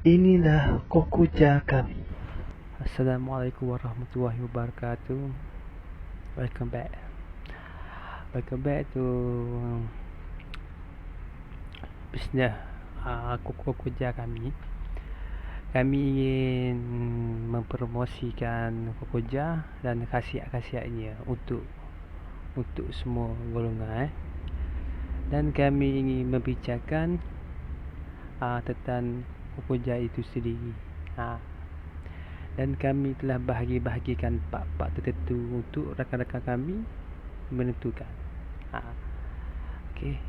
Inilah Kokuja kami. Assalamualaikum warahmatullahi wabarakatuh. Welcome back. Welcome back to bisnes Kokuja kami. Kami ingin mempromosikan Kokuja dan khasiat-khasiatnya untuk semua golongan. Dan kami ingin membicarakan tentang Kokuja itu sendiri. Dan kami telah bahagikan part-part tertentu untuk rakan-rakan kami menentukan. Okey,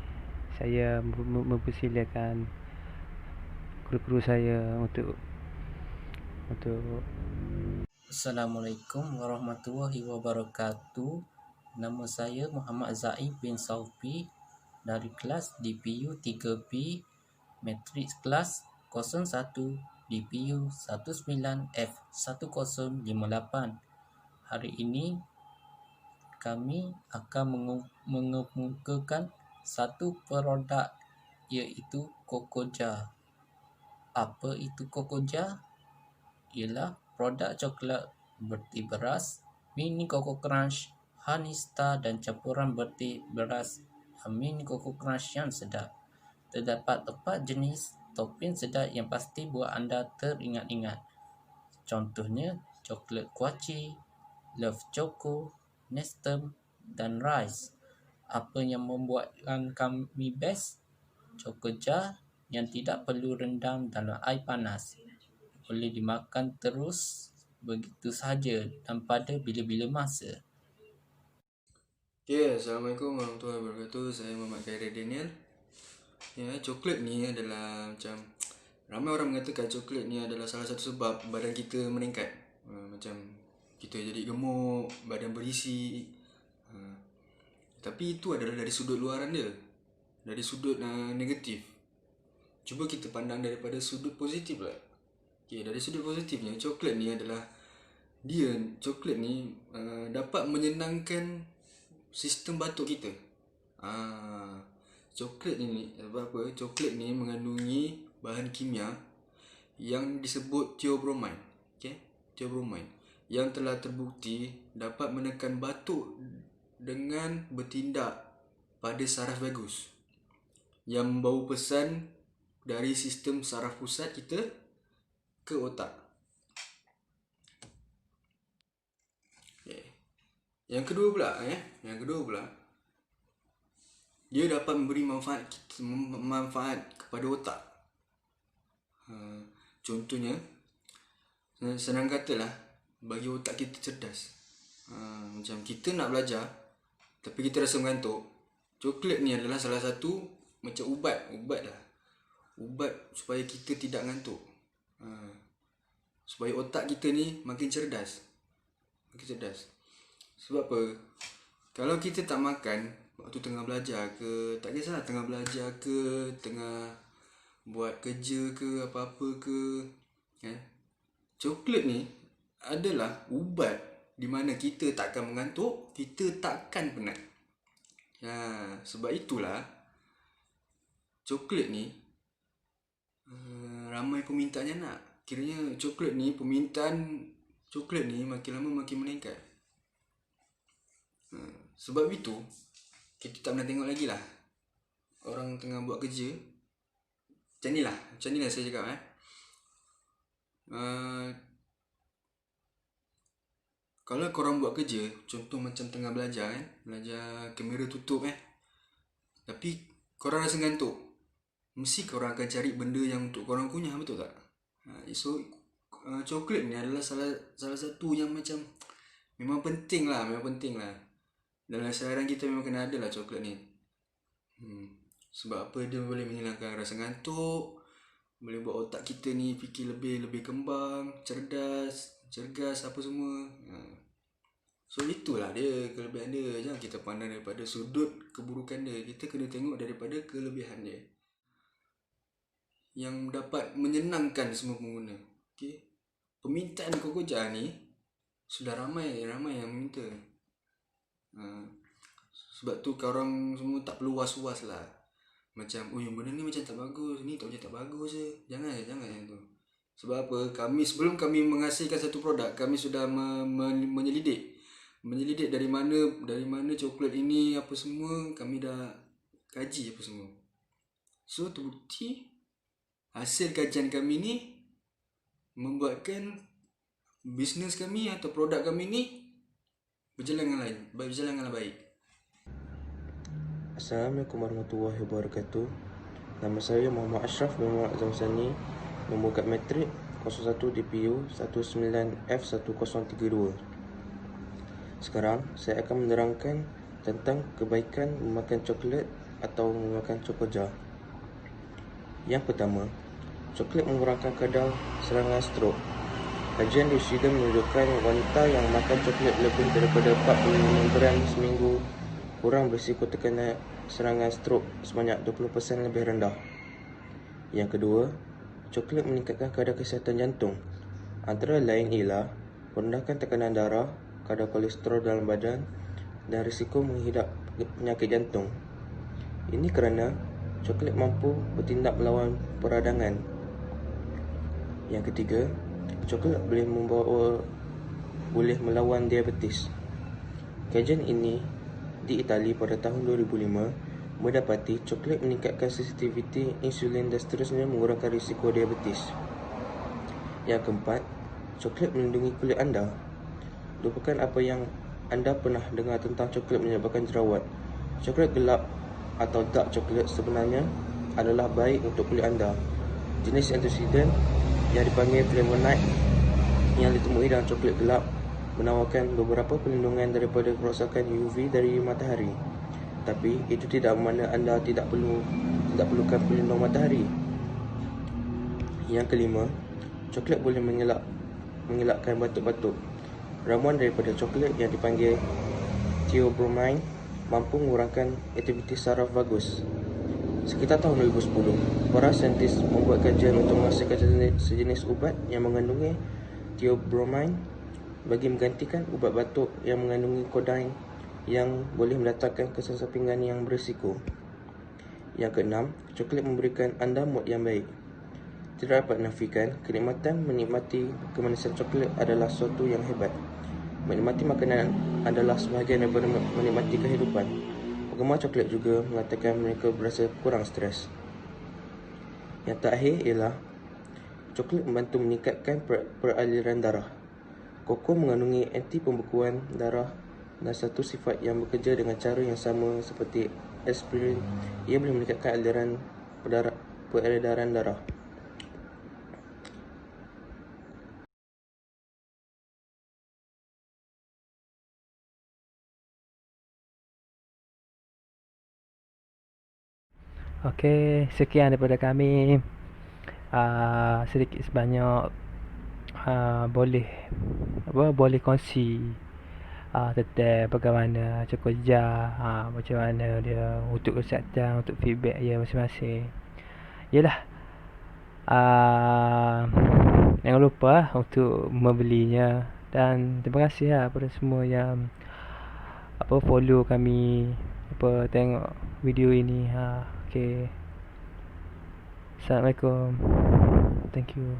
saya mempersilakan kru-kru saya untuk Assalamualaikum warahmatullahi wabarakatuh. Nama saya Muhammad Zaid bin Saufi dari kelas DPU 3B, Matrix kelas 01 DPU 19F1058. Hari ini kami akan mengemukakan satu produk, iaitu Kokuja. Apa itu Kokuja? Ialah produk coklat berti beras, mini Koko Crunch, Honey Star dan campuran berti beras mini Koko Crunch yang sedap. Terdapat 4 jenis topping sedap yang pasti buat anda teringat-ingat. Contohnya coklat kuaci, Love Choco, Nestem dan Rice. Apa yang membuatkan kami best? Kokuja yang tidak perlu rendam dalam air panas, boleh dimakan terus begitu sahaja dan pada bila-bila masa. Assalamualaikum warahmatullahi wabarakatuh. Saya Muhammad Khairul Daniel. Coklat ni adalah macam ramai orang mengatakan coklat ni adalah salah satu sebab badan kita meningkat. Macam kita jadi gemuk, badan berisi. Tapi itu adalah dari sudut luaran dia, dari sudut negatif. Cuba kita pandang daripada sudut positif lah. Dari sudut positifnya, coklat ni adalah coklat ni dapat menyenangkan sistem batuk kita. Coklat ni mengandungi bahan kimia yang disebut theobromine. Theobromine yang telah terbukti dapat menekan batuk dengan bertindak pada saraf vagus yang membawa pesan dari sistem saraf pusat kita ke otak. Yang kedua pula, dia dapat memberi manfaat kepada otak. Contohnya, senang katalah, bagi otak kita cerdas. Macam kita nak belajar tapi kita rasa mengantuk, coklat ni adalah salah satu macam ubat supaya kita tidak ngantuk. Supaya otak kita ni makin cerdas. Sebab apa? Kalau kita tak makan waktu tengah belajar ke, tak kisahlah tengah belajar ke, tengah buat kerja ke, apa-apa ke, coklat ni adalah ubat di mana kita takkan mengantuk, kita takkan penat. Sebab itulah coklat ni ramai pemintaannya nak. Kiranya permintaan coklat ni makin lama makin meningkat. Sebab itu kita tak pernah tengok lagi lah orang tengah buat kerja macam ni lah saya cakap. Kalau korang buat kerja, contoh macam tengah belajar kamera tutup tapi korang rasa ngantuk, mesti korang akan cari benda yang untuk korang kunyah, betul tak? So coklat ni adalah salah satu yang macam memang penting lah. Dalam seharian kita memang kena ada lah coklat ni. Sebab apa? Dia boleh menghilangkan rasa ngantuk, boleh buat otak kita ni fikir lebih kembang, cergas apa semua. So itulah dia, kelebihan dia. Jangan kita pandang daripada sudut keburukan dia, kita kena tengok daripada kelebihan dia yang dapat menyenangkan semua pengguna. Permintaan Kokuja ni sudah ramai yang meminta. Sebab tu korang semua tak perlu was-was lah. Macam, benda ni macam tak bagus, ni tak bagus je. Jangan tu. Sebab apa? Sebelum kami menghasilkan satu produk, kami sudah menyelidik dari mana coklat ini apa semua, kami dah kaji apa semua. So terbukti hasil kajian kami ni membuatkan bisnes kami atau produk kami ni berjalan dengan baik. Assalamualaikum warahmatullahi wabarakatuh. Nama saya Muhammad Ashraf bin Muhammad Zamzani, nombor kad matrik 01 DPU 19F1032. Sekarang saya akan menerangkan tentang kebaikan memakan coklat atau memakan cokoja. Yang pertama, coklat mengurangkan kadar serangan strok. Kajian di Sweden menunjukkan wanita yang makan coklat lebih daripada 45 gram seminggu kurang berisiko terkena serangan strok sebanyak 20% lebih rendah. Yang kedua, coklat meningkatkan kadar kesihatan jantung. Antara lain ialah merendahkan tekanan darah, kadar kolesterol dalam badan dan risiko menghidap penyakit jantung. Ini kerana coklat mampu bertindak melawan peradangan. Yang ketiga, coklat boleh melawan diabetes. Kajian ini di Itali pada tahun 2005 mendapati coklat meningkatkan sensitiviti insulin dan seterusnya mengurangkan risiko diabetes. Yang keempat, coklat melindungi kulit anda. Lupakan apa yang anda pernah dengar tentang coklat menyebabkan jerawat. Coklat gelap atau dark coklat sebenarnya adalah baik untuk kulit anda. Jenis antioksidan yang dipanggil flavonoid yang ditemui dalam coklat gelap menawarkan beberapa perlindungan daripada kerosakan UV dari matahari. Tapi itu tidak bermakna anda tidak perlukan pelindung matahari. Yang kelima, coklat boleh mengelakkan batuk-batuk. Ramuan daripada coklat yang dipanggil theobromine mampu mengurangkan aktiviti saraf vagus. Sekitar tahun 2010, para saintis membuat kajian untuk menghasilkan sejenis ubat yang mengandungi theobromine bagi menggantikan ubat batuk yang mengandungi codeine yang boleh mendatangkan kesan sampingan yang berisiko. Yang keenam, coklat memberikan anda mood yang baik. Tidak dapat dinafikan, kenikmatan menikmati kemanisan coklat adalah sesuatu yang hebat. Menikmati makanan adalah sebahagian daripada menikmati kehidupan. Penggemar coklat juga mengatakan mereka berasa kurang stres. Yang terakhir ialah coklat membantu meningkatkan peraliran darah. Koko mengandungi anti pembekuan darah dan satu sifat yang bekerja dengan cara yang sama seperti aspirin. Ia boleh meningkatkan peredaran darah. Okey, sekian daripada kami. Sedikit sebanyak boleh kongsi tentang bagaimana cokoja, macam mana dia untuk kesihatan, untuk feedback ya masing-masing. Yalah, jangan lupa untuk membelinya dan terima kasih kepada semua yang follow kami, tengok video ini. Okay. Assalamualaikum. Thank you.